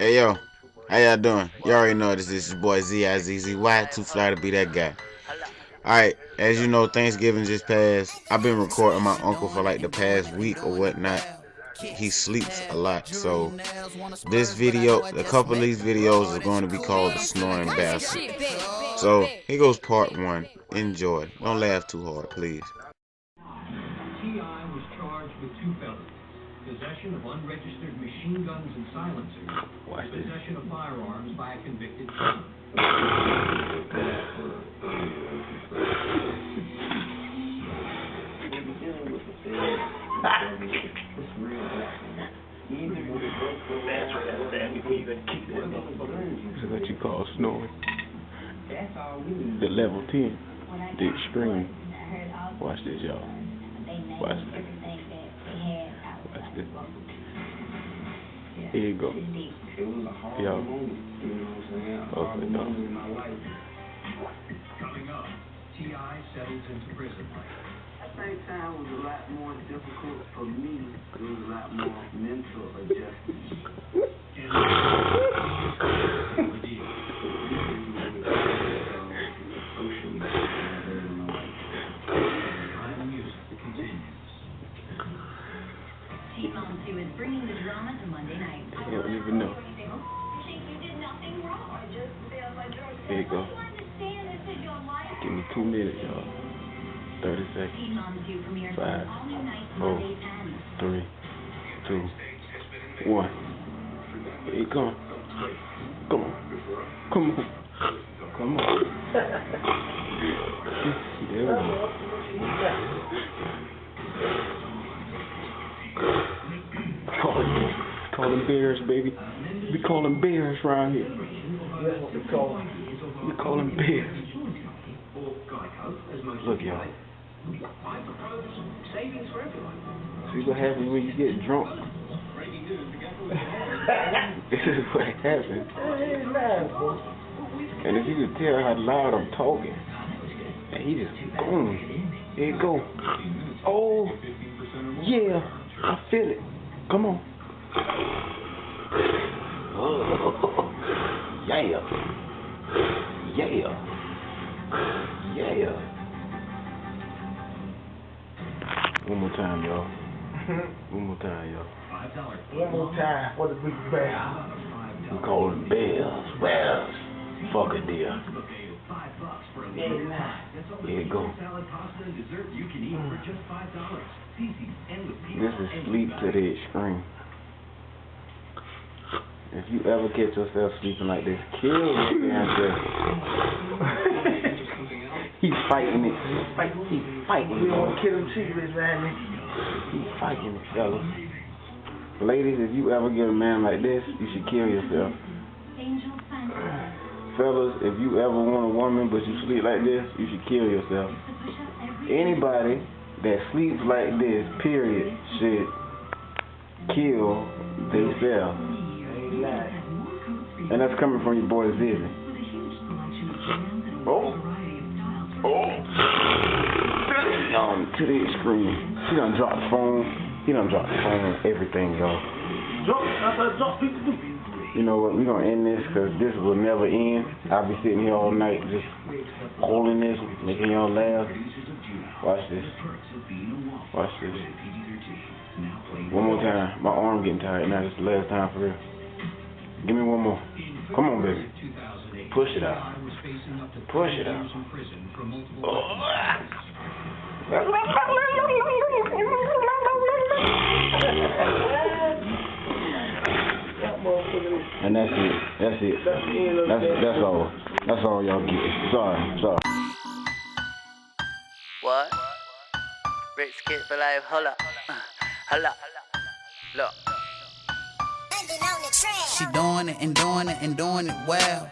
Hey yo, how y'all doing? You already know this is your boy Z-I-Z-Z-Y, too fly to be that guy. Alright, as you know, Thanksgiving just passed. I've been recording my uncle for like the past week or whatnot. He sleeps a lot, so this video, a couple of these videos are going to be called the Snoring Bastard. So here goes part one. Enjoy. Don't laugh too hard, please. T.I. was charged with 2 felonies. Possession of unregistered machine guns and silencers, and possession of firearms by a convicted felon. This is what you call snoring. The level 10, the extreme. Watch this, y'all. Watch this. Watch this. Here you go. Yo. Okay, no. Coming up, T.I. settles into prison life. At the same time, it was a lot more difficult for me. It was a lot more mental adjustment. Pt.1 is bringing the drama to Monday night. You don't even know. Here you go. Give me 2 minutes, y'all. 30 seconds. 5, 4, 3, 2, 1. Here you come. Come on. Come on. Come on. There we go. Call them bears, baby. We call them bears around here. We call them bears. Look, y'all. See what happens when you get drunk? This is what happens. And if you could tell how loud I'm talking, and he just boom. Here you go. Oh, yeah. I feel it. Come on. Oh, yeah. Yeah. Yeah. One more time, y'all. One more time, y'all. One more time for the big bear. We call them bears. Bears. Fuck a deal. Here you go. This is sleep to the extreme. If you ever catch yourself sleeping like this, kill yourself. He's fighting it. He's fighting it. We don't kill him cheapers, man. He's fighting it, fellas. Ladies, if you ever get a man like this, you should kill yourself. Fellas, if you ever want a woman but you sleep like this, you should kill yourself. Anybody that sleeps like this, period, should kill themselves. And that's coming from your boy Zizzy. Oh. To the extreme. He done dropped the phone. He done dropped the phone, everything, y'all. You know what, we're going to end this because this will never end. I'll be sitting here all night just holding this, making y'all laugh. Watch this. Watch this. One more time. My arm getting tired now. This is the last time for real. Give me one more. Come on, baby. Push it out. Push it out. And that's it. That's it. That's all. That's all y'all get. Sorry. What? Rich kid for life. Holla. Holla. Look. She doing it and doing it and doing it well.